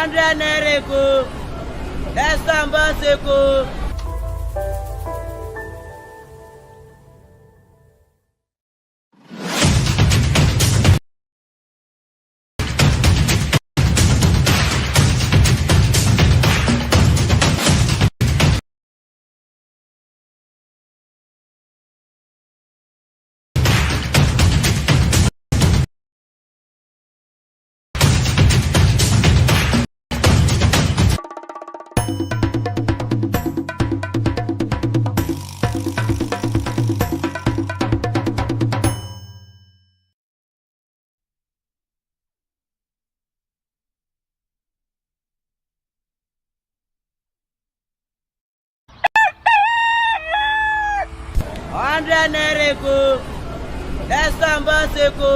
100 naira eko. Estamba seko. Hundred naira eko. Estamba seko.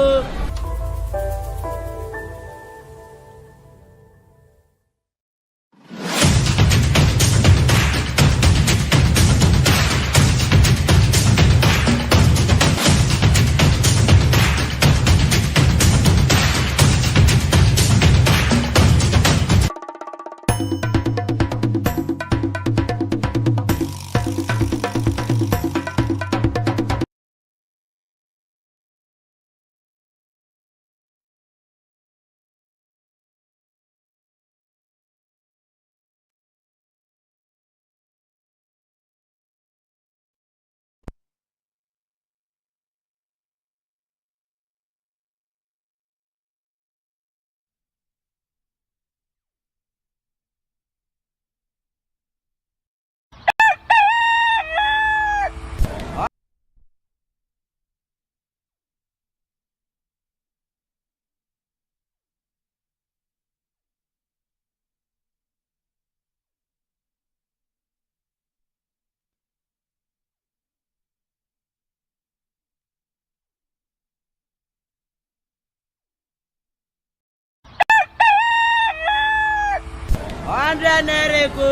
Hundred naira eko.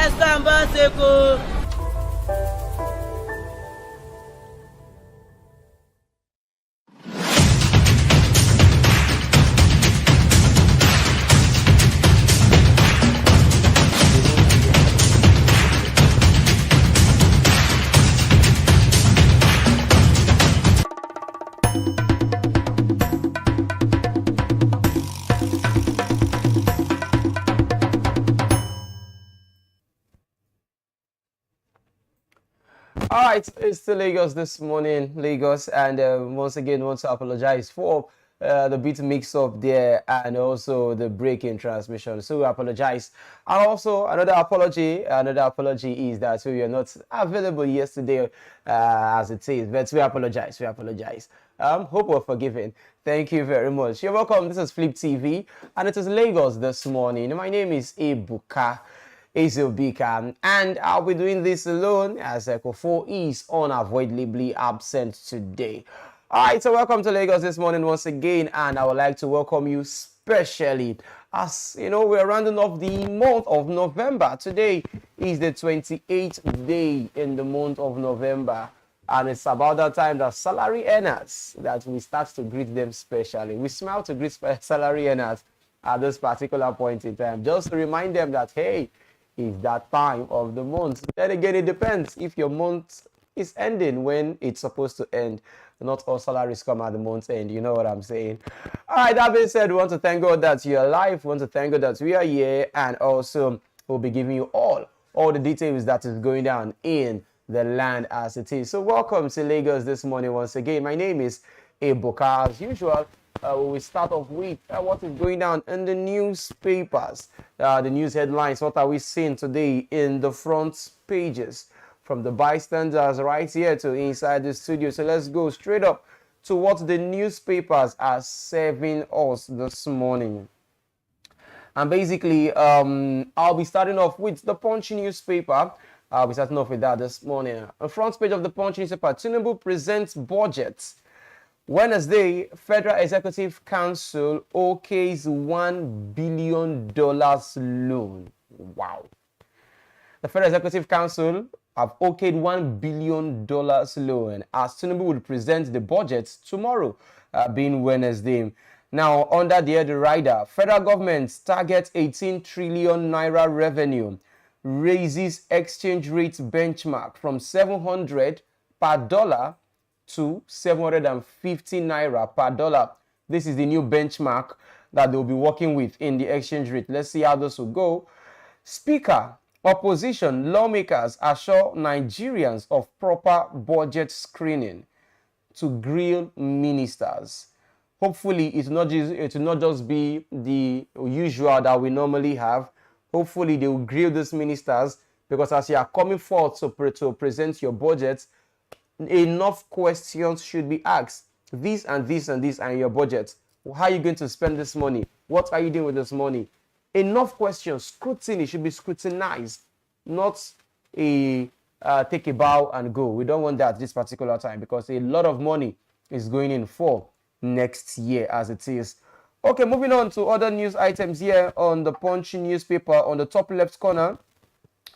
Estamba seko. All right, it's still Lagos this morning, Lagos, and once again, want to apologize for the bit mix-up there and also the break in transmission. So we apologize. And also another apology is that we were not available yesterday as it is, but we apologize. Hope we're forgiven. Thank you very much. You're welcome. This is Flip TV, and it is Lagos this morning. My name is Ebuka Ezobika, and I'll be doing this alone as Echo 4 is unavoidably absent today. Alright, so welcome to Lagos this morning once again, and I would like to welcome you specially. As you know, we're rounding off the month of November. Today is the 28th day in the month of November, and it's about that time that salary earners, that we start to greet them specially. We smile to greet salary earners at this particular point in time, just to remind them that, hey, it's that time of the month. Then again, it depends if your month is ending when it's supposed to end. Not all salaries come at the month's end, you know what I'm saying. All right, that being said, we want to thank God that you're alive. We want to thank God that we are here, and also we'll be giving you all the details that is going down in the land as it is. So welcome to Lagos this morning once again. My name is Ebuka. As usual, we start off with what is going down in the newspapers, the news headlines. What are we seeing today in the front pages? From the bystanders right here to inside the studio. So let's go straight up to what the newspapers are serving us this morning. And basically, I'll be starting off with the Punch newspaper. I'll be starting off with that this morning. On the front page of the Punch newspaper, Tinubu presents budget. Wednesday, Federal Executive Council okays $1 billion loan. Wow. The Federal Executive Council have okayed $1 billion loan as Tinubu will present the budget tomorrow, being Wednesday. Now, under the rider, federal government targets 18 trillion naira revenue, raises exchange rate benchmark from 700 per dollar to 750 naira per dollar. This is the new benchmark that they'll be working with in the exchange rate. Let's see how this will go. Speaker, opposition lawmakers assure Nigerians of proper budget screening to grill ministers. Hopefully, it will not just be the usual that we normally have. Hopefully, they will grill these ministers, because as you are coming forth to present your budget, enough questions should be asked. This and this and this and your budget. How are you going to spend this money? What are you doing with this money? Enough questions. Scrutiny should be scrutinized, not a take a bow and go. We don't want that this particular time, because a lot of money is going in for next year as it is. Okay, moving on to other news items here on the Punch newspaper. On the top left corner,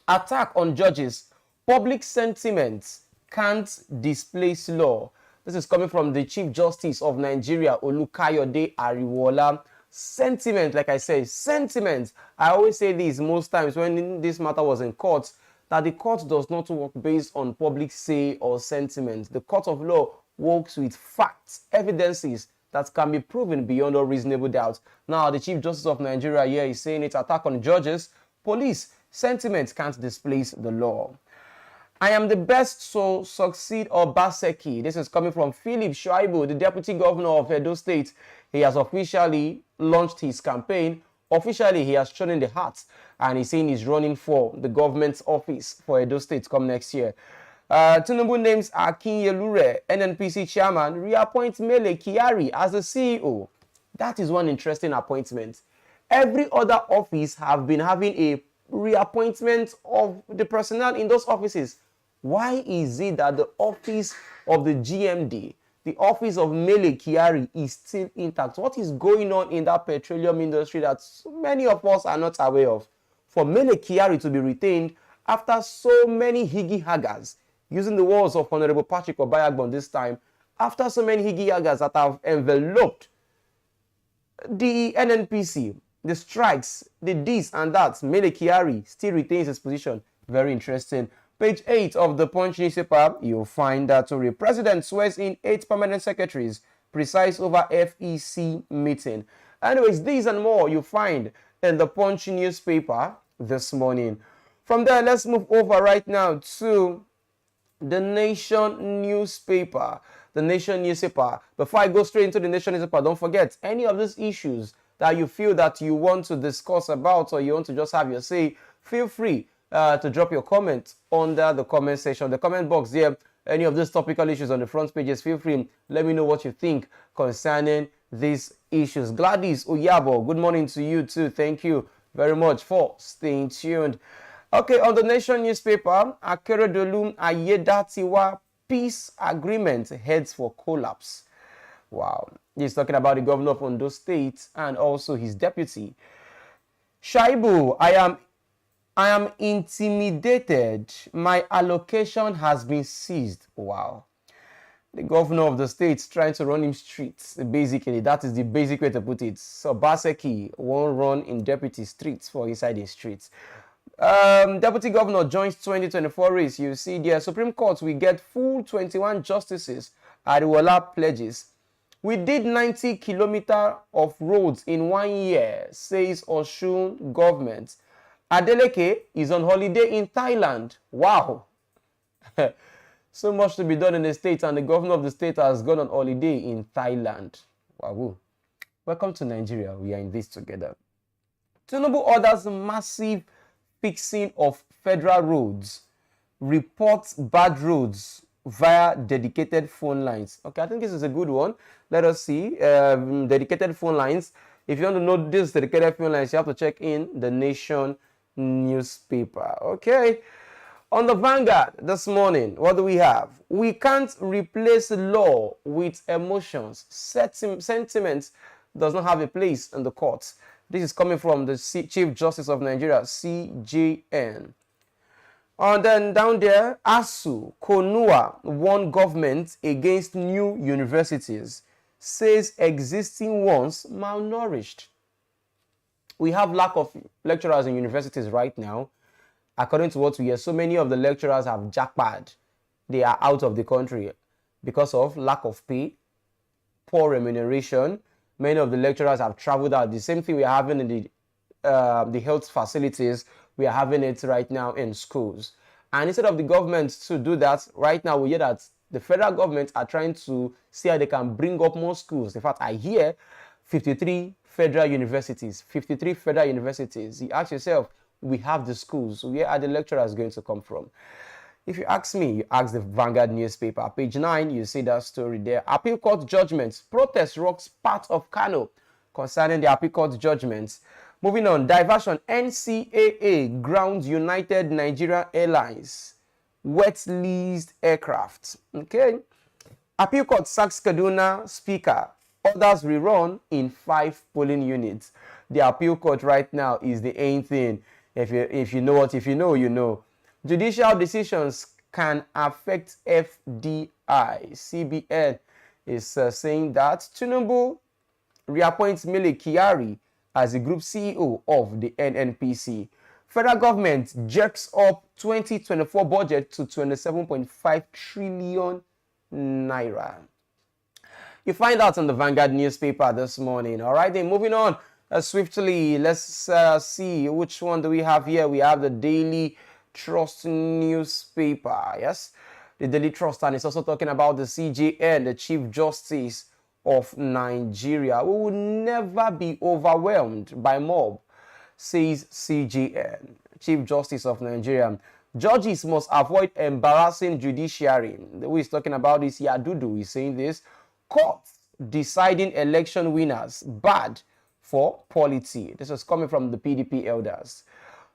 attack on judges. Public sentiment can't displace law. This is coming from the Chief Justice of Nigeria, Olukayode Ariwola. Sentiment, like I said, sentiment. I always say this most times when this matter was in court, that the court does not work based on public say or sentiment. The court of law works with facts, evidences that can be proven beyond all reasonable doubt. Now, the Chief Justice of Nigeria here is saying it, attack on judges, police, sentiment can't displace the law. I am the best, so succeed Obaseki. This is coming from Philip Shuaibu, the Deputy Governor of Edo State. He has officially launched his campaign. Officially, he has shown in the hat, and he's saying he's running for the government's office for Edo State come next year. Tinubu names TENURE, NNPC chairman, reappoint Mele Kyari as the CEO. That is one interesting appointment. Every other office have been having a reappointment of the personnel in those offices. Why is it that the office of the GMD, the office of Mele Kyari, is still intact? What is going on in that petroleum industry that so many of us are not aware of? For Mele Kyari to be retained after so many higgy-haggers, using the words of Honorable Patrick Obayagbon this time, after so many higgy-haggers that have enveloped the NNPC, the strikes, the this and that, Mele Kyari still retains his position. Very interesting. Page 8 of the Punch newspaper, you'll find that the president swears in 8 permanent secretaries, precise over FEC meeting. Anyways, these and more you find in the Punch newspaper this morning. From there, let's move over right now to the Nation newspaper. The Nation newspaper. Before I go straight into the Nation newspaper, don't forget, any of these issues that you feel that you want to discuss about, or you want to just have your say, feel free to drop your comment under the comment section, the comment box there. Any of these topical issues on the front pages, feel free. Let me know what you think concerning these issues. Gladys Uyabo, good morning to you too. Thank you very much for staying tuned. Okay, on the Nation newspaper, Akeredolu Ayedatiwa peace agreement heads for collapse. Wow. He's talking about the governor of Ondo State and also his deputy. Shaibu, I am intimidated. My allocation has been seized. Wow. The governor of the state is trying to run him streets. Basically, that is the basic way to put it. So Baseki won't run in deputy streets for inside the streets. Deputy governor joins 2024 race. You see there, Supreme Court, we get full 21 justices. Ariwola pledges. We did 90 kilometers of roads in 1 year, says Osun government. Adeleke is on holiday in Thailand. Wow. So much to be done in the state, and the governor of the state has gone on holiday in Thailand. Wow. Welcome to Nigeria. We are in this together. Tinubu orders massive fixing of federal roads. Reports bad roads via dedicated phone lines. Okay, I think this is a good one. Let us see. Dedicated phone lines. If you want to know this dedicated phone lines, you have to check in the Nation newspaper. Okay. On the Vanguard this morning, what do we have? We can't replace law with emotions. Sentiment does not have a place in the courts. This is coming from the Chief Justice of Nigeria, CJN. And then down there, ASU, Konua warn government against new universities. says existing ones malnourished. We have lack of lecturers in universities right now. According to what we hear, so many of the lecturers have jackpot. They are out of the country because of lack of pay, poor remuneration. Many of the lecturers have traveled out. The same thing we are having in the health facilities, we are having it right now in schools. And instead of the government to do that, right now we hear that the federal government are trying to see how they can bring up more schools. In fact, I hear 53 federal universities. 53 federal universities. You ask yourself, we have the schools. Where are the lecturers going to come from? If you ask me, you ask the Vanguard newspaper. Page 9, you see that story there. Appeal court judgments. Protest rocks part of Kano concerning the appeal court judgments. Moving on, diversion. NCAA grounds United Nigerian Airlines wet leased aircraft. Okay. Appeal court sacks Kaduna speaker. Others rerun in 5 polling units. The appeal court right now is the aim thing. If you know what, if you know, you know. Judicial decisions can affect FDI. CBN is saying that Tinubu reappoints Mele Kyari as the group CEO of the NNPC. Federal government jerks up 2024 budget to 27.5 trillion naira. You find out on the Vanguard newspaper this morning. All right, then moving on swiftly. Let's see which one do we have here. We have the Daily Trust newspaper. Yes, the Daily Trust, and it's also talking about the CJN, the Chief Justice of Nigeria. We will never be overwhelmed by mob, says CJN, Chief Justice of Nigeria. Judges must avoid embarrassing judiciary. Who is talking about this? Yadudu is saying this. Courts deciding election winners bad for polity. This is coming from the PDP elders.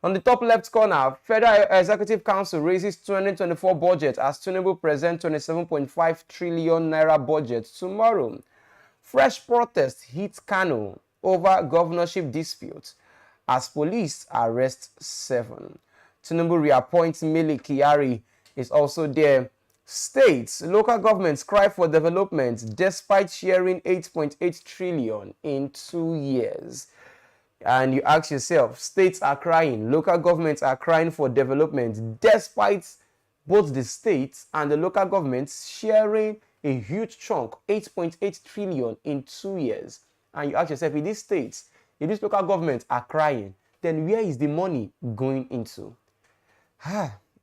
On the top left corner, Federal Executive Council raises 2024 budget as Tinubu presents 27.5 trillion naira budget tomorrow. Fresh protests hit Kano over governorship dispute as police arrest 7. Tinubu reappoints Mele Kyari is also there. States, local governments cry for development despite sharing 8.8 trillion in 2 years. And you ask yourself, states are crying, local governments are crying for development despite both the states and the local governments sharing a huge chunk, 8.8 trillion in 2 years. And you ask yourself, if these states, if these local governments are crying, then where is the money going into?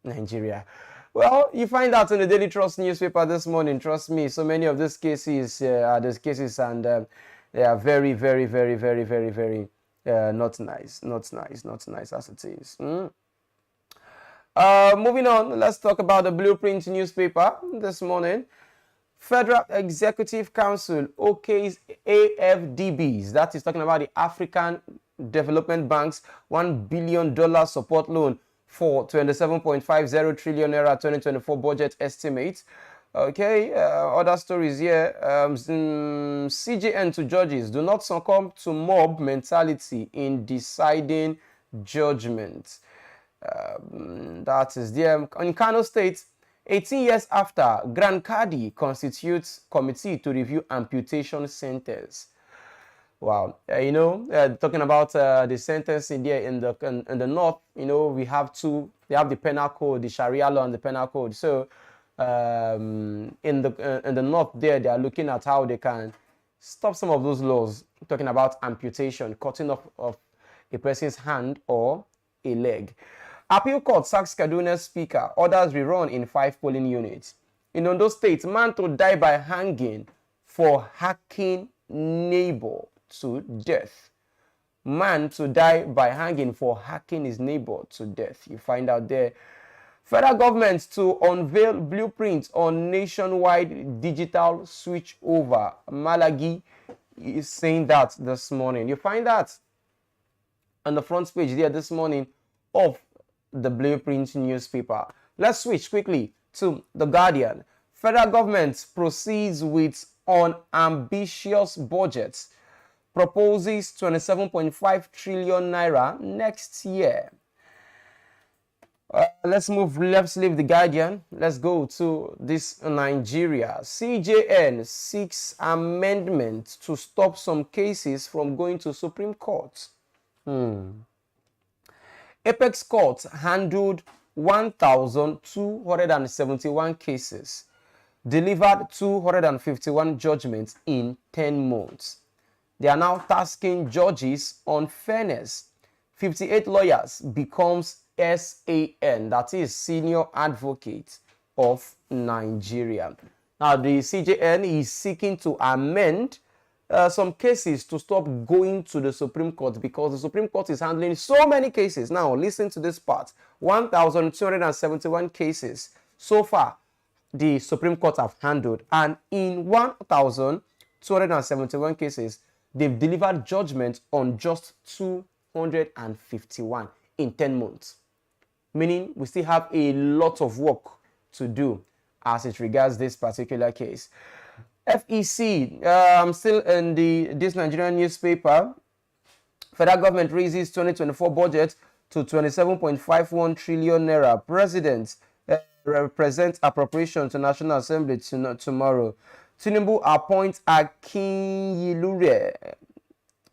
Nigeria. Well, you find out in the Daily Trust newspaper this morning. Trust me, so many of these cases are these cases, and they are very, very, very, very, very, very not nice as it is. Moving on, let's talk about the Blueprint newspaper this morning. Federal Executive Council okays AFDBs, that is talking about the African Development Bank's $1 billion support loan for 27.50 trillion naira 2024 budget estimate. Okay, other stories here. CJN to judges, do not succumb to mob mentality in deciding judgment. That is there. In Kano State, 18 years after, Grand Kadi constitutes committee to review amputation sentence. Wow, talking about the sentence in there in the north, we have the penal code, the Sharia law and the penal code. So in the north there, they are looking at how they can stop some of those laws, talking about amputation, cutting off of a person's hand or a leg. Appeal court sacks Kaduna speaker, others rerun in 5 polling units. In Ondo State, man to die by hanging for hacking neighbor to death. Man to die by hanging for hacking his neighbor to death. You find out there. Federal government to unveil blueprints on nationwide digital switchover. Malagi is saying that this morning. You find that on the front page there this morning of the Blueprint newspaper. Let's switch quickly to The Guardian. Federal government proceeds with unambitious budgets, proposes 27.5 trillion naira next year. Let's leave the Guardian. Let's go to this Nigeria. CJN seeks amendment to stop some cases from going to Supreme Court. Apex Court handled 1,271 cases, delivered 251 judgments in 10 months. They are now tasking judges on fairness. 58 lawyers becomes SAN, that is Senior Advocate of Nigeria. Now, the CJN is seeking to amend some cases to stop going to the Supreme Court because the Supreme Court is handling so many cases. Now, listen to this part. 1,271 cases so far the Supreme Court have handled, and in 1,271 cases, they've delivered judgment on just 251 in 10 months. Meaning we still have a lot of work to do as it regards this particular case. FEC, I'm still in this Nigerian newspaper. Federal government raises 2024 budget to 27.51 trillion naira. President represents appropriation to National Assembly tomorrow. Tinubu appoints Tinuره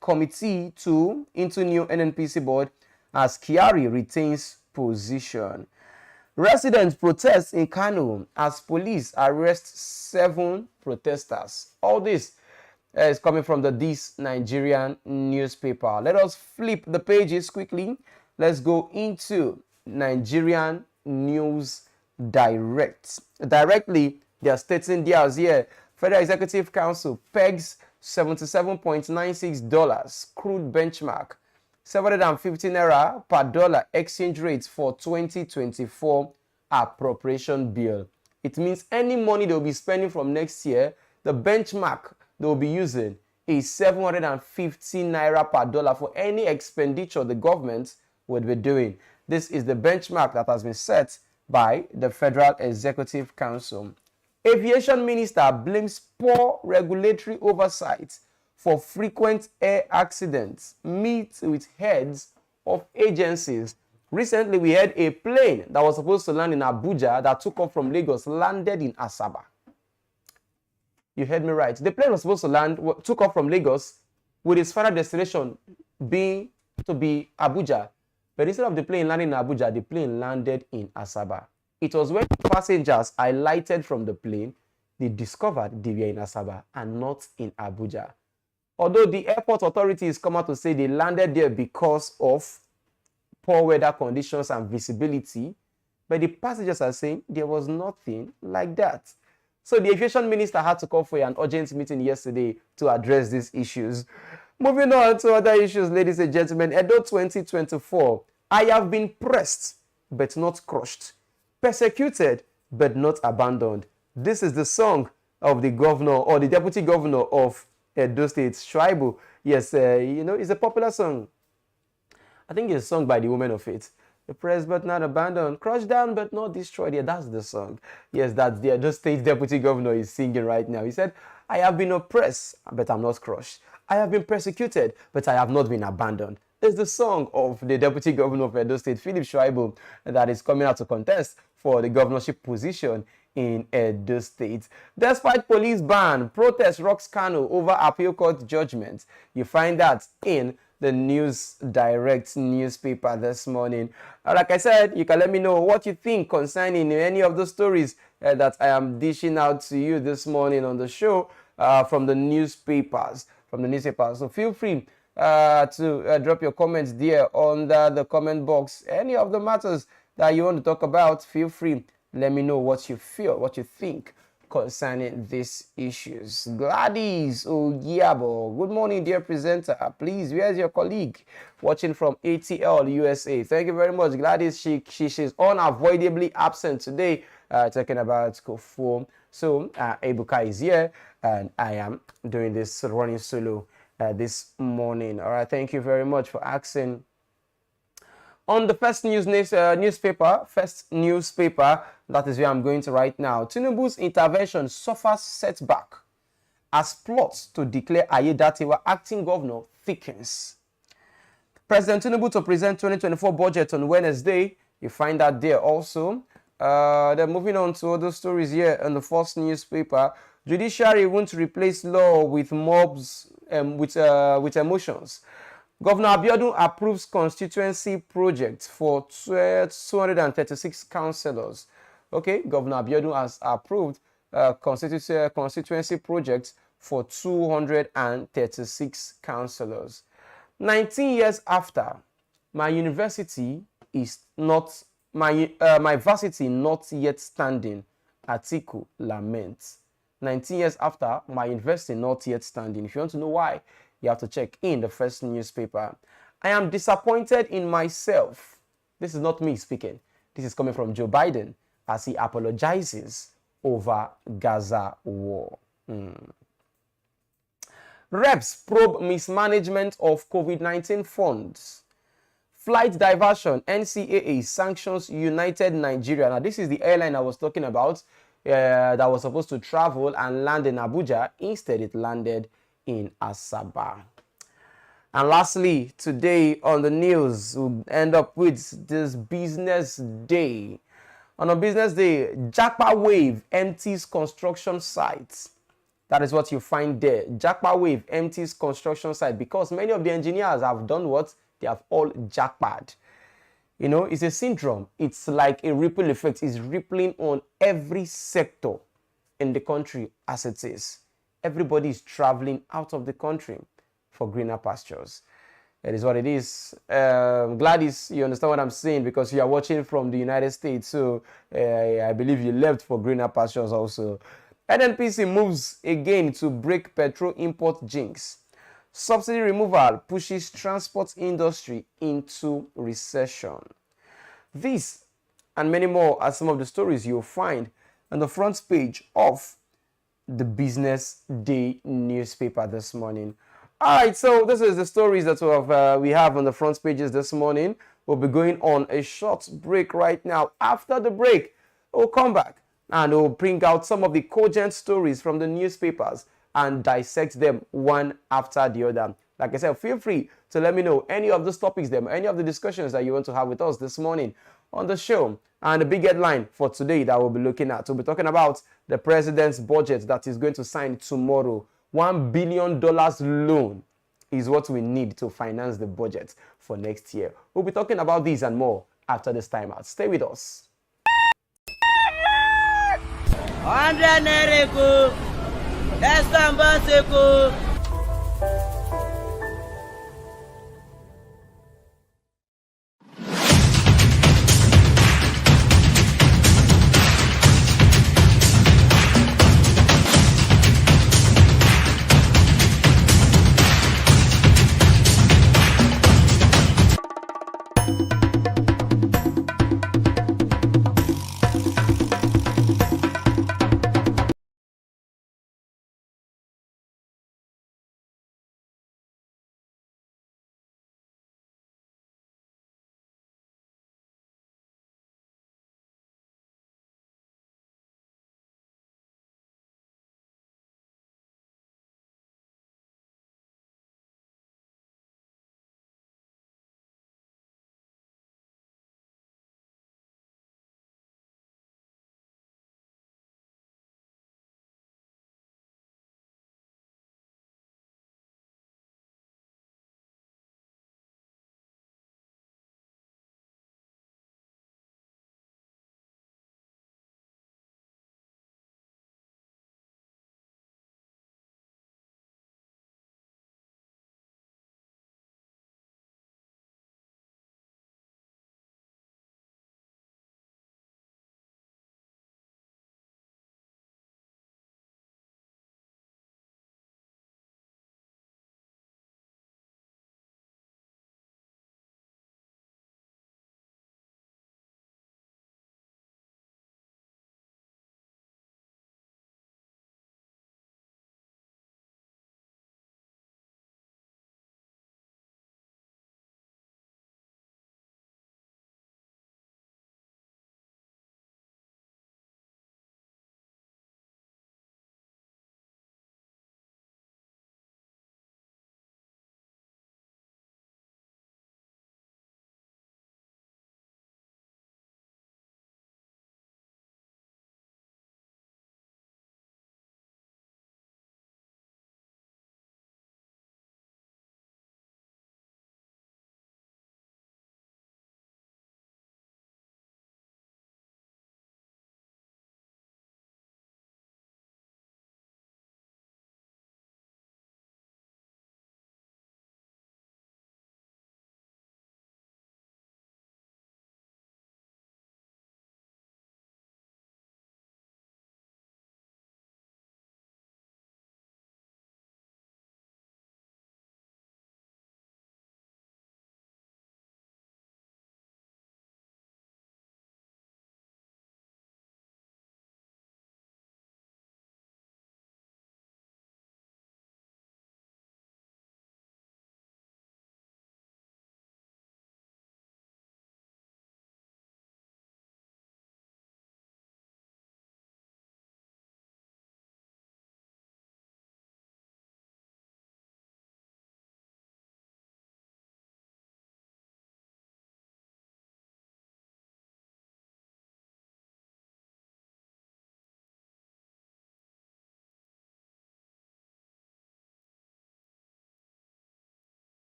committee into new NNPC board as Kyari retains position. Residents protest in Kano as police arrest 7 protesters. All this is coming from this Nigerian newspaper. Let us flip the pages quickly. Let's go into Nigerian News Direct. Directly, they are stating there as here, Federal Executive Council pegs $77.96 crude benchmark, 750 naira per dollar exchange rate for 2024 appropriation bill. It means any money they will be spending from next year, the benchmark they will be using is 750 naira per dollar for any expenditure the government would be doing. This is the benchmark that has been set by the Federal Executive Council. Aviation Minister blames poor regulatory oversight for frequent air accidents, meets with heads of agencies. Recently, we had a plane that was supposed to land in Abuja that took off from Lagos, landed in Asaba. You heard me right. The plane was supposed to took off from Lagos with its final destination being to be Abuja. But instead of the plane landing in Abuja, the plane landed in Asaba. It was when passengers alighted from the plane, they discovered they were in Asaba and not in Abuja. Although the airport authorities come out to say they landed there because of poor weather conditions and visibility, but the passengers are saying there was nothing like that. So the aviation minister had to call for an urgent meeting yesterday to address these issues. Moving on to other issues, ladies and gentlemen, Edo 2024. I have been pressed but not crushed, persecuted but not abandoned. This is the song of the governor or the deputy governor of Edo State, Shuaibu. Yes, it's a popular song. I think it's sung by the women of faith. Pressed but not abandoned, crushed down but not destroyed. Yeah, that's the song. Yes, that's the Edo State deputy governor is singing right now. He said, I have been oppressed, but I'm not crushed. I have been persecuted, but I have not been abandoned. It's the song of the deputy governor of Edo State, Philip Shuaibu, that is coming out to contest for the governorship position in Edo State. Despite police ban, protest rocks Kano over appeal court judgment. You find that in the News Direct newspaper this morning. Like I said, you can let me know what you think concerning any of the stories that I am dishing out to you this morning on the show from the newspapers. So feel free to drop your comments there under the comment box. Any of the matters that you want to talk about, feel free. Let me know what you feel, what you think concerning these issues. Gladys Ogiabo, good morning, dear presenter. Please, where's your colleague watching from ATL USA? Thank you very much, Gladys. She's unavoidably absent today, talking about Kofo. So Ebuka is here, and I am doing this running solo this morning. All right, thank you very much for asking. On the first newspaper, that is where I'm going to right now. Tinubu's intervention suffers setback as plots to declare Ayedatiwa acting governor thickens. President Tinubu to present 2024 budget on Wednesday. You find that there also. Then moving on to other stories here in the first newspaper. Judiciary won't replace law with mobs with emotions. Governor Abiodun approves constituency project for 236 councillors. Okay, Governor Abiodun has approved constituency projects for 236 councillors. 19 years after, my university is not my varsity not yet standing. Atiku laments. 19 years after, my university not yet standing. If you want to know why, you have to check in the first newspaper. I am disappointed in myself. This is not me speaking. This is coming from Joe Biden as he apologizes over Gaza war. Reps probe mismanagement of COVID-19 funds. Flight diversion, NCAA sanctions United Nigeria. Now, this is the airline I was talking about that was supposed to travel and land in Abuja. Instead, it landed in Asaba. And lastly, today on the news, we'll end up with this business day. On a business day, Japa Wave empties construction sites. That is what you find there. Japa Wave empties construction site because many of the engineers have done what? They have all jackpad. You know, it's a syndrome. It's like a ripple effect. It's rippling on every sector in the country as it is. Everybody is traveling out of the country for greener pastures. It is what it is. Gladys, you understand what I'm saying because you are watching from the United States. So I believe you left for greener pastures also. NNPC moves again to break petrol import jinx. Subsidy removal pushes transport industry into recession. This and many more are some of the stories you'll find on the front page of the Business Day newspaper this morning. All right, so this is the stories that we have on the front pages this morning. We'll be going on a short break right now. After the break, we'll come back and we'll bring out some of the cogent stories from the newspapers and dissect them one after the other. Like I said, feel free to let me know any of those topics, any of the discussions that you want to have with us this morning on the show. And the big headline for today that we'll be looking at, we'll be talking about the president's budget that is going to sign tomorrow. $1 billion loan is what we need to finance the budget for next year. We'll be talking about these and more after this time out. Stay with us. 100 naira ko, Estambo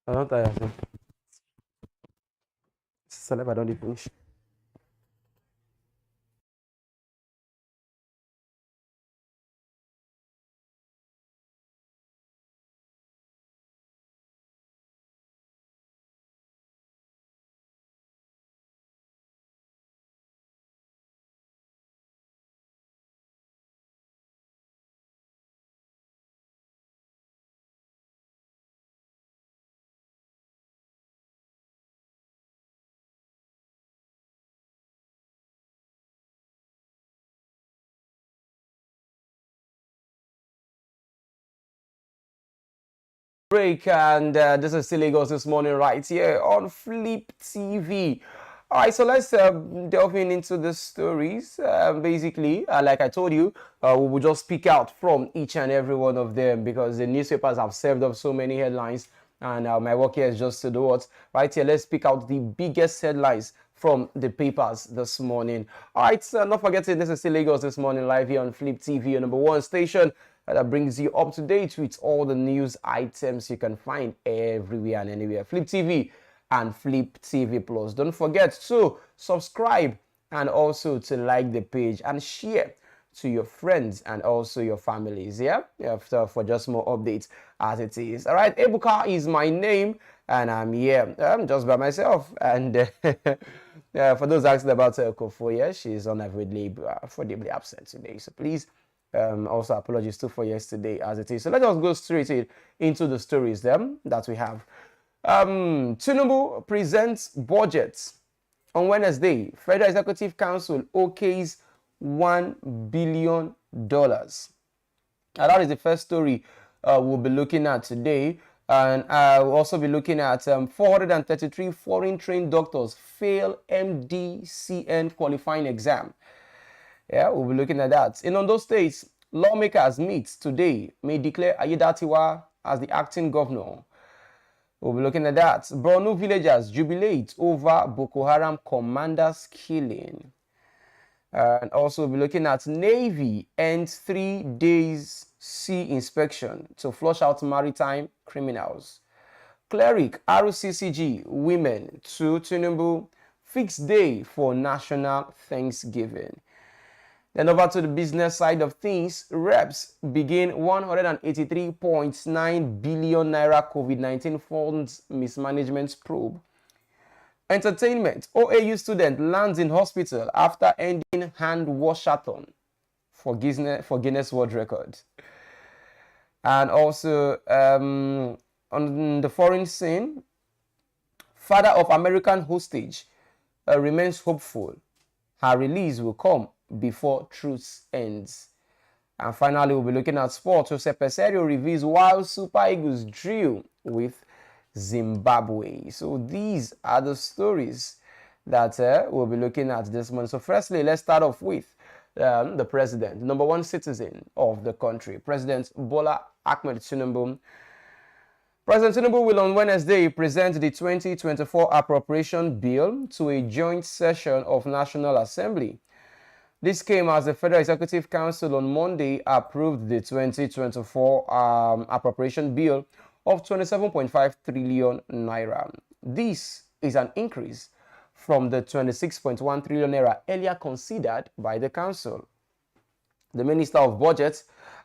I don't tire. Celeb, I don't finish. Break, and this is still Lagos this morning right here on Flip TV. All right, so let's delve into the stories. Basically, like I told you, we will just pick out from each and every one of them because the newspapers have served up so many headlines, and my work here is just to do what. Right here, let's pick out the biggest headlines from the papers this morning. All right, so not forgetting this is still Lagos this morning live here on Flip TV, your number one station that brings you up to date with all the news items you can find everywhere and anywhere. Flip TV and Flip TV Plus. Don't forget to subscribe and also to like the page and share to your friends and also your families. Yeah, for just more updates as it is. All right, Ebuka is my name, and I'm here. I'm just by myself. And for those asking about Kofo, yeah, she's unavoidably absent today. So please. Also apologies too for yesterday as it is. So let us go straight into the stories that we have. Tinubu presents budget on Wednesday. Federal Executive Council okays $1 billion. Now that is the first story we'll be looking at today. And we'll also be looking at 433 foreign trained doctors fail MDCN qualifying exam. Yeah, we'll be looking at that. In Ondo State, lawmakers meet today, may declare Ayedatiwa as the acting governor. We'll be looking at that. Borno villagers jubilate over Boko Haram commanders killing. And also we'll be looking at Navy ends 3 days sea inspection to flush out maritime criminals. Cleric RCCG women to Tinubu fixed day for National Thanksgiving. Then over to the business side of things, reps begin 183.9 billion naira COVID-19 funds mismanagement probe. Entertainment, OAU student lands in hospital after ending hand washathon for Guinness World Record. And also on the foreign scene, father of American hostage remains hopeful. Her release will come before truth ends. And finally, we'll be looking at sports. Jose Peseiro reveals while Super Eagles drill with Zimbabwe. So these are the stories that we'll be looking at this month. So firstly, let's start off with the president, the number one citizen of the country, President Bola Ahmed Tinubu. President Tinubu will on Wednesday present the 2024 appropriation bill to a joint session of National Assembly. This came as the Federal Executive Council on Monday approved the 2024 appropriation bill of 27.5 trillion naira. This is an increase from the 26.1 trillion naira earlier considered by the council. The Minister of Budget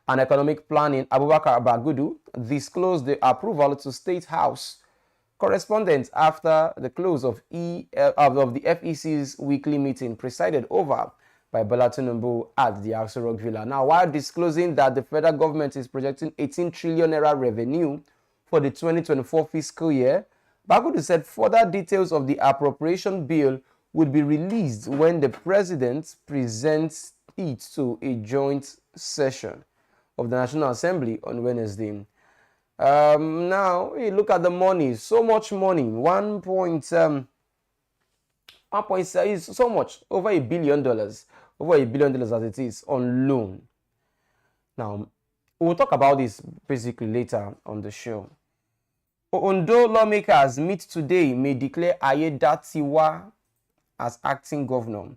and Economic Planning, Abubakar Bagudu, disclosed the approval to State House correspondents after the close of the FEC's weekly meeting presided over by Bola Tinubu at the Aso Rock Villa. Now, while disclosing that the federal government is projecting 18 trillion naira revenue for the 2024 fiscal year, Bagudu said further details of the appropriation bill would be released when the president presents it to a joint session of the National Assembly on Wednesday. Now, look at the money. So much money. 1.7 is so much. Over $1 billion. Over $1 billion as it is on loan. Now, we'll talk about this basically later on the show. Ondo lawmakers meet today may declare Ayedatiwa as acting governor.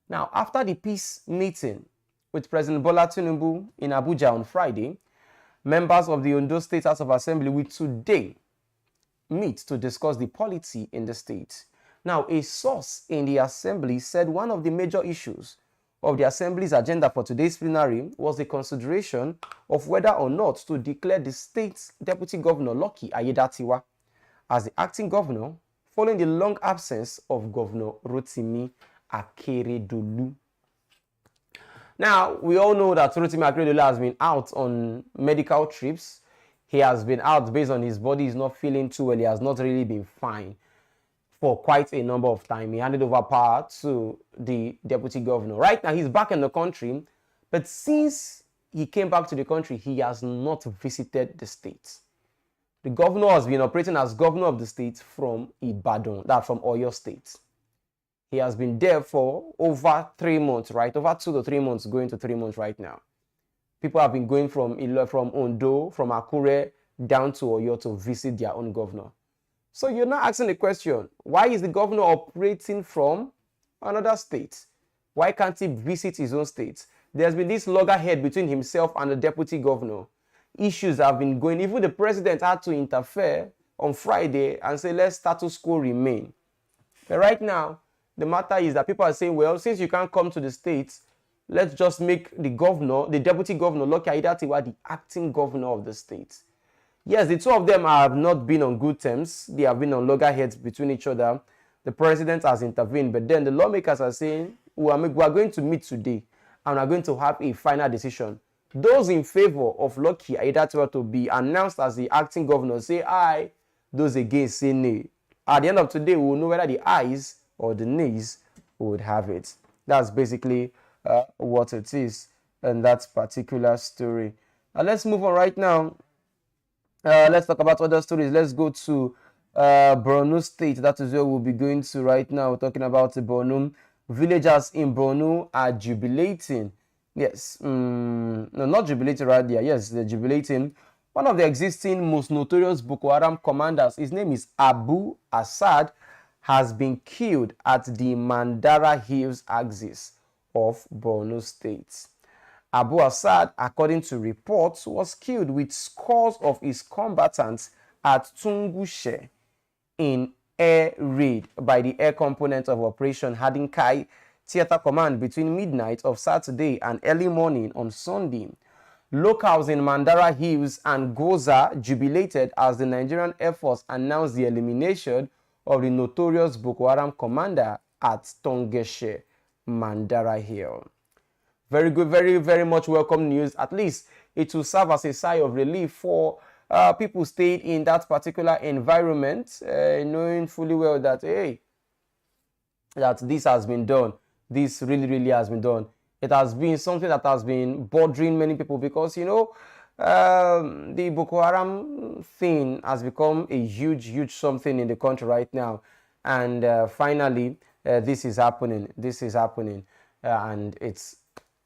Now, after the peace meeting with President Bola Tinubu in Abuja on Friday, members of the Ondo State House of Assembly will today meet to discuss the polity in the state. Now, a source in the assembly said one of the major issues of the assembly's agenda for today's plenary was the consideration of whether or not to declare the state's deputy governor Lucky Ayedatiwa as the acting governor following the long absence of Governor Rotimi Akeredolu. Now, we all know that Rotimi Akeredolu has been out on medical trips. He has been out based on his body is not feeling too well. He has not really been fine for quite a number of time. He handed over power to the deputy governor. Right now, he's back in the country, but since he came back to the country, he has not visited the state. The governor has been operating as governor of the state from Ibadan, that's from Oyo State. He has been there for over 3 months, right? Over 2 to 3 months, going to 3 months right now. People have been going from Ondo, from Akure, down to Oyo to visit their own governor. So you're now asking the question, why is the governor operating from another state? Why can't he visit his own state? There's been this loggerhead between himself and the deputy governor. Issues have been going. Even the president had to interfere on Friday and say, let status quo remain. But right now, the matter is that people are saying, well, since you can't come to the states, let's just make the governor, the deputy governor, Lucky Ayedatiwa, the acting governor of the state. Yes, the two of them have not been on good terms. They have been on loggerheads between each other. The president has intervened, but then the lawmakers are saying, we are going to meet today and are going to have a final decision. Those in favor of Lucky Ayedatiwa to be announced as the acting governor say aye. Those against say nay. At the end of today, we will know whether the ayes or the nays would have it. That's basically what it is in that particular story. Let's move on right now. Let's talk about other stories. Let's go to Borno State. That is where we'll be going to right now. We're talking about Borno. Villagers in Borno are jubilating. Yes, no, not jubilating right there. Yes, they're jubilating. One of the existing most notorious Boko Haram commanders, his name is Abu Assad, has been killed at the Mandara Hills axis of Borno State. Abu Assad, according to reports, was killed with scores of his combatants at Tungushe in air raid by the air component of Operation Hadinkai Theater Command between midnight of Saturday and early morning on Sunday. Locals in Mandara Hills and Goza jubilated as the Nigerian Air Force announced the elimination of the notorious Boko Haram commander at Tongeshe, Mandara Hill. Very good, very, very much welcome news. At least it will serve as a sigh of relief for people staying in that particular environment, knowing fully well that, hey, that this has been done. This really, really has been done. It has been something that has been bothering many people because, you know, the Boko Haram thing has become a huge, huge something in the country right now. And finally, this is happening. This is happening. And it's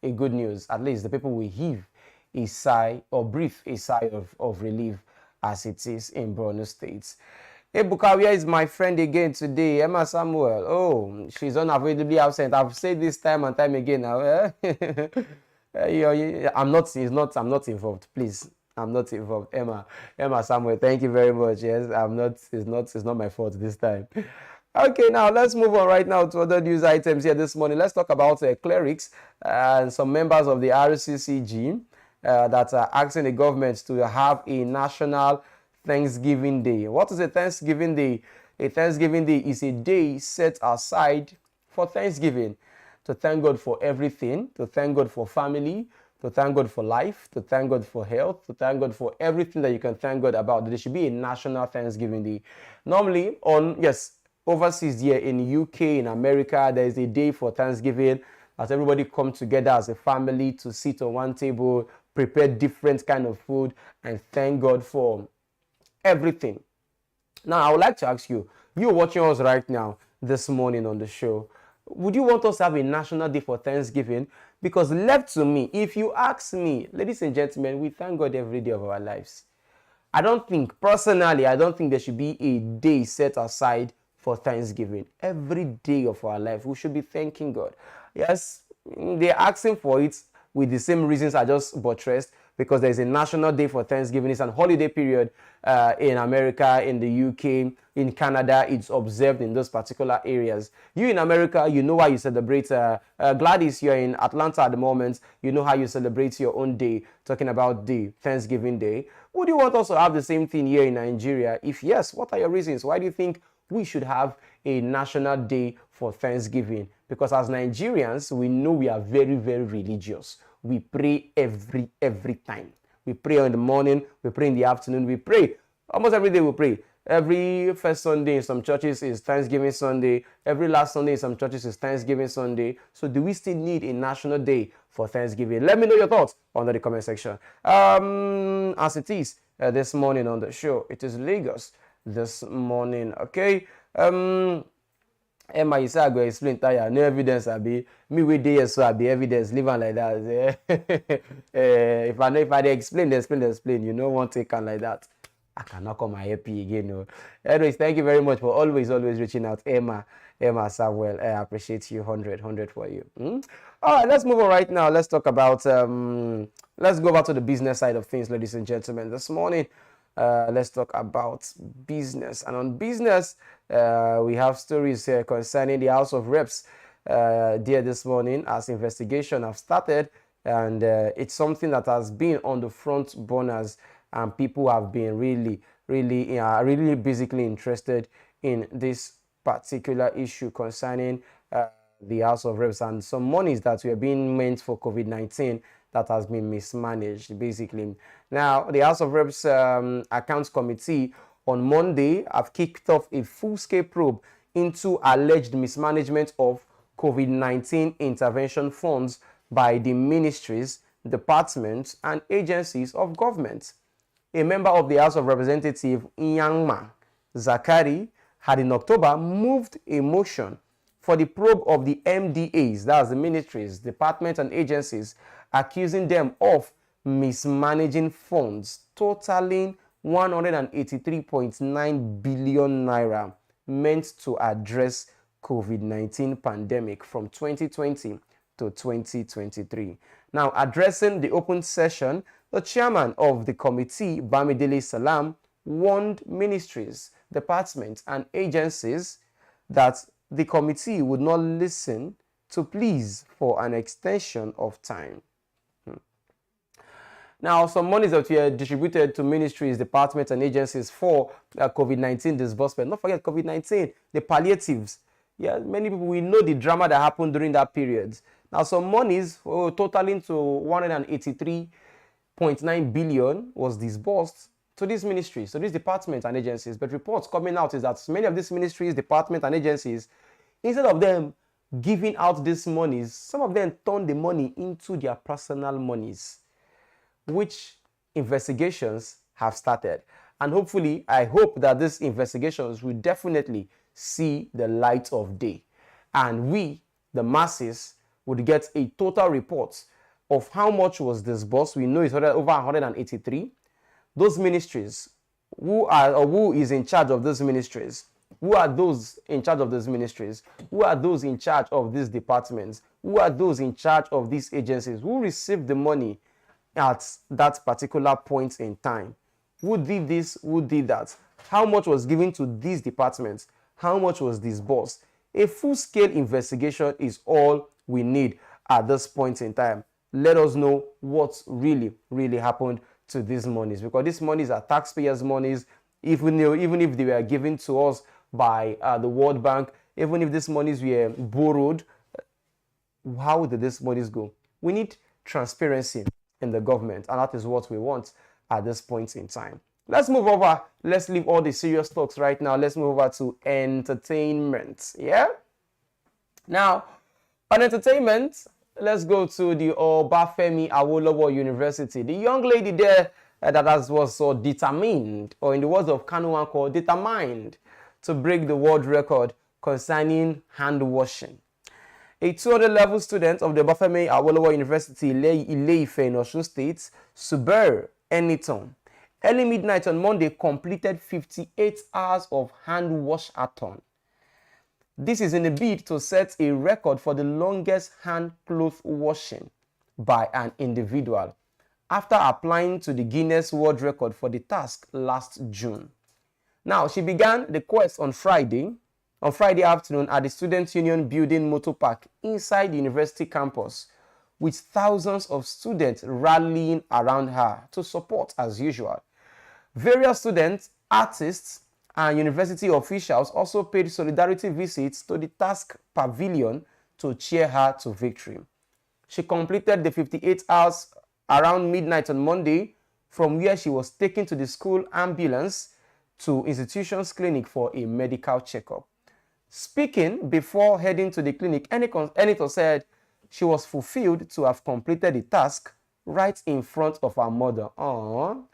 a good news. At least the people will heave a sigh or breathe a sigh of relief as it is in Borno State. Hey, Buka, where is my friend again today? Emma Samuel. Oh, she's unavoidably absent. I've said this time and time again now. I'm not involved. Please, I'm not involved. Emma Samuel, thank you very much. Yes, it's not my fault this time. Okay, now let's move on right now to other news items here this morning. Let's talk about clerics and some members of the RCCG that are asking the government to have a national Thanksgiving Day. What is a Thanksgiving Day? A Thanksgiving Day is a day set aside for Thanksgiving, to thank God for everything, to thank God for family, to thank God for life, to thank God for health, to thank God for everything that you can thank God about. There should be a national Thanksgiving Day. Normally, overseas here in UK, in America, there is a day for Thanksgiving as everybody come together as a family to sit on one table, prepare different kind of food, and thank God for everything. Now, I would like to ask you, you're watching us right now this morning on the show, would you want us to have a national day for Thanksgiving? Because left to me, if you ask me, ladies and gentlemen, we thank God every day of our lives. Personally, I don't think there should be a day set aside for Thanksgiving. Every day of our life, we should be thanking God. Yes, they're asking for it with the same reasons I just buttressed, because there's a national day for Thanksgiving. It's an holiday period in America, in the UK, in Canada. It's observed in those particular areas. You in America, you know why you celebrate. Gladys, you're in Atlanta at the moment. You know how you celebrate your own day, talking about the Thanksgiving Day. Would you want us to have the same thing here in Nigeria? If yes, what are your reasons? Why do you think we should have a national day for Thanksgiving? Because as Nigerians, we know we are very, very religious. We pray every time. We pray in the morning, we pray in the afternoon, we pray. Almost every day we pray. Every first Sunday in some churches is Thanksgiving Sunday. Every last Sunday in some churches is Thanksgiving Sunday. So do we still need a national day for Thanksgiving? Let me know your thoughts under the comment section. As it is this morning on the show, it is Lagos this morning, okay? Emma, you say I go explain tire. No evidence, I be me with day so I be evidence. Leave on like that. If I explain, you know, won't take on like that. I cannot come my happy again. No. Anyways, thank you very much for always reaching out, Emma Samuel. I appreciate you. 100 for you. All right, let's move on right now. Let's talk about let's go back to the business side of things, ladies and gentlemen. This morning, let's talk about business. And on business, we have stories here concerning the House of Reps there this morning, as investigation have started, and it's something that has been on the front burners, and people have been really basically interested in this particular issue concerning the House of Reps and some monies that were being meant for COVID-19 that has been mismanaged, basically. Now, the House of Reps Accounts Committee on Monday have kicked off a full-scale probe into alleged mismanagement of COVID-19 intervention funds by the ministries, departments, and agencies of government. A member of the House of Representatives, Nyangma Zakari, had in October moved a motion for the probe of the MDAs, that's the ministries, departments, and agencies, accusing them of mismanaging funds totaling 183.9 billion naira meant to address COVID-19 pandemic from 2020 to 2023. Now, addressing the open session, the chairman of the committee, Bamidele Salam, warned ministries, departments, and agencies that the committee would not listen to pleas for an extension of time. Now, some monies that were distributed to ministries, departments, and agencies for COVID-19 disbursement. Don't forget COVID-19, the palliatives. Yeah, many people, we know the drama that happened during that period. Now, some monies totaling to 183.9 billion was disbursed to these ministries, to these departments and agencies. But reports coming out is that many of these ministries, departments, and agencies, instead of them giving out these monies, some of them turned the money into their personal monies, which investigations have started. And hopefully, I hope that these investigations will definitely see the light of day. And we, the masses, would get a total report of how much was disbursed. We know it's over 183. Those ministries, who is in charge of those ministries? Who are those in charge of those ministries? Who are those in charge of these departments? Who are those in charge of these agencies? Who received the money at that particular point in time? Who did this? Who did that? How much was given to these departments? How much was disbursed? A full-scale investigation is all we need at this point in time. Let us know what's really happened to these monies, because these monies are taxpayers' monies. Even if they were given to us by the World Bank, even if these monies were borrowed, how did these monies go? We need transparency in the government, and that is what we want at this point in time. Let's move over. Let's leave all the serious talks right now. Let's move over to entertainment. Yeah? Now, on entertainment, let's go to the Obafemi Awolowo University. The young lady there that was so determined, or in the words of Kanuanko, determined to break the world record concerning hand washing. A 200-level student of the Obafemi Awolowo University, Ile-Ife in Osun State, Suber Eniton, early midnight on Monday completed 58 hours of hand wash-a-thon. This is in a bid to set a record for the longest hand cloth washing by an individual after applying to the Guinness World Record for the task last June. Now, she began the quest on Friday afternoon at the Student Union Building Motor Park inside the university campus, with thousands of students rallying around her to support as usual. Various students, artists, and university officials also paid solidarity visits to the task pavilion to cheer her to victory. She completed the 58 hours around midnight on Monday, from where she was taken to the school ambulance to institution's clinic for a medical checkup. Speaking before heading to the clinic, Enito said she was fulfilled to have completed the task right in front of her mother, Omogbolabo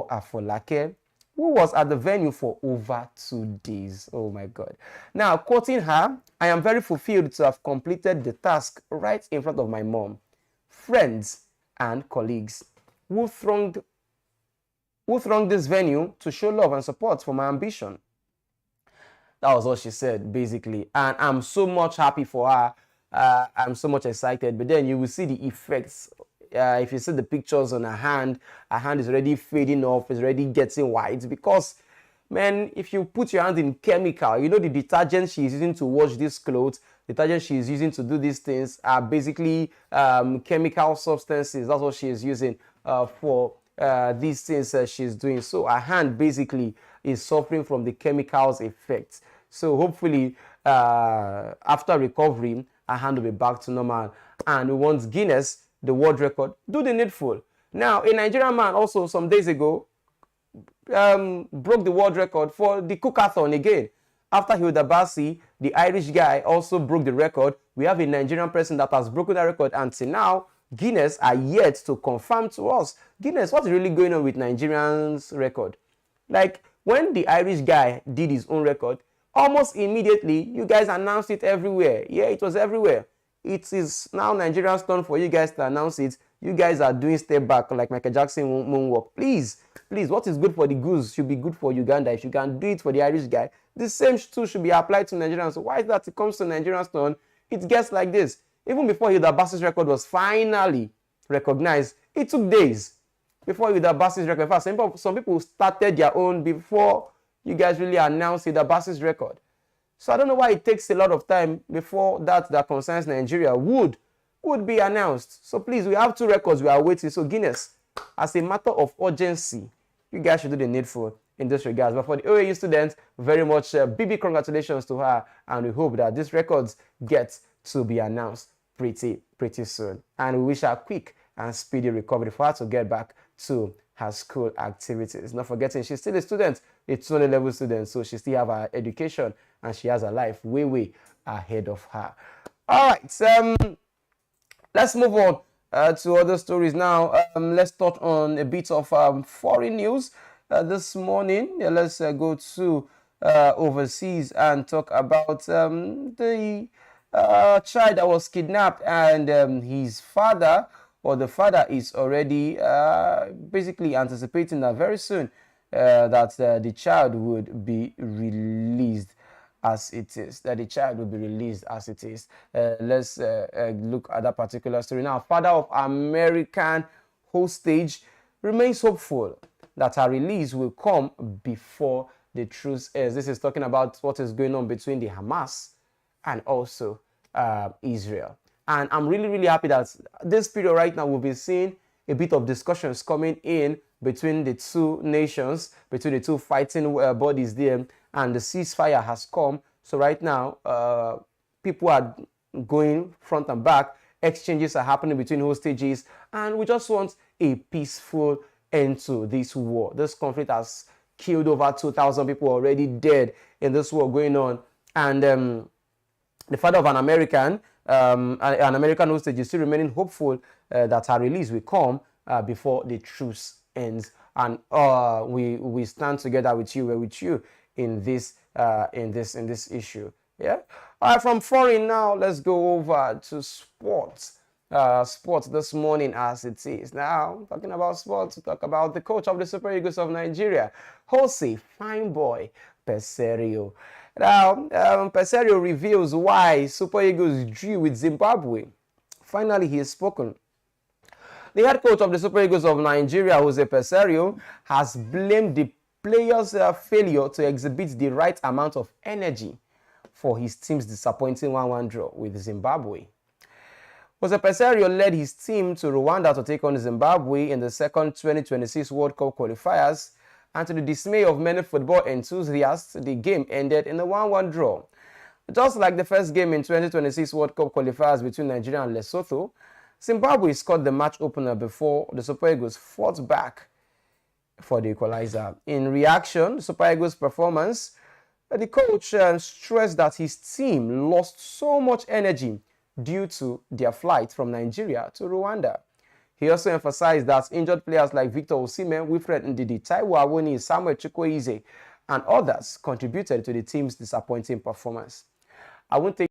Afolake, who was at the venue for over 2 days. Oh my God. Now, quoting her, "I am very fulfilled to have completed the task right in front of my mom, friends, and colleagues who thronged this venue to show love and support for my ambition." That was what she said, basically. And I'm so much happy for her. I'm so much excited. But then you will see the effects. If you see the pictures on her hand is already fading off, it's already getting white. Because, man, if you put your hand in chemical, you know the detergent she is using to wash these clothes, the detergent she is using to do these things are basically chemical substances. That's what she is using for these things she's doing. So her hand basically is suffering from the chemicals effects. So hopefully after recovery, her hand will be back to normal. And we want Guinness, the world record, do the needful. Now, a Nigerian man also some days ago broke the world record for the cookathon again. After Hilda Bassi, the Irish guy, also broke the record. We have a Nigerian person that has broken that record, and till now, Guinness are yet to confirm to us. Guinness, what's really going on with Nigerians' record? Like, when the Irish guy did his own record, almost immediately, you guys announced it everywhere. Yeah, it was everywhere. It is now Nigerian's turn for you guys to announce it. You guys are doing step back like Michael Jackson moonwalk. Please, what is good for the goose should be good for Uganda. If you can do it for the Irish guy, the same too should be applied to Nigerians. So why is that it comes to Nigerian's turn, it gets like this? Even before Hilda Bassi's record was finally recognized, it took days before Hilda Bassi's record. In fact, some people started their own before you guys really announced Hilda Bassi's record. So I don't know why it takes a lot of time before that concerns Nigeria would be announced. So please, we have 2 records we are waiting. So Guinness, as a matter of urgency, you guys should do the needful in this regard. But for the OAU students, very much big congratulations to her, and we hope that these records get to be announced pretty soon. And we wish her quick and speedy recovery for her to get back to her school activities. Not forgetting, she's still a student, a 20 level student, so she still have her education and she has her life way ahead of her. All right, let's move on to other stories now. Let's touch on a bit of foreign news this morning. Yeah, let's go to overseas and talk about the child that was kidnapped, and his father, or the father, is already basically anticipating that very soon that the child would be released as it is. Let's look at that particular story now. Father of American hostage remains hopeful that her release will come before the truce ends. This is talking about what is going on between the Hamas and also Israel. And I'm really happy that this period right now we'll be seeing a bit of discussions coming in between the two nations, between the two fighting bodies there, and the ceasefire has come. So right now, people are going front and back, exchanges are happening between hostages, and we just want a peaceful end to this war. This conflict has killed over 2,000 people already dead in this war going on, and the father of an American hostage is still remaining hopeful that her release will come before the truce ends, and we stand together with you in this issue. Yeah. All right, from foreign now, let's go over to sports. Sports this morning as it is. Now, talking about sports, we talk about the coach of the Super Eagles of Nigeria, Jose Fineboy Peserio. Now, Peserio reveals why Super Eagles drew with Zimbabwe. Finally, he has spoken. The head coach of the Super Eagles of Nigeria, Jose Peseiro, has blamed the players' failure to exhibit the right amount of energy for his team's disappointing 1-1 draw with Zimbabwe. Jose Peseiro led his team to Rwanda to take on Zimbabwe in the second 2026 World Cup qualifiers, and to the dismay of many football enthusiasts, the game ended in a 1-1 draw. Just like the first game in 2026 World Cup qualifiers between Nigeria and Lesotho, Zimbabwe scored the match opener before the Super Eagles fought back for the equalizer. In reaction to Super Eagles' performance, the coach stressed that his team lost so much energy due to their flight from Nigeria to Rwanda. He also emphasized that injured players like Victor Osimhen, Wilfred Ndidi, Taiwo Awoni, Samuel Chukwueze, and others contributed to the team's disappointing performance. I won't take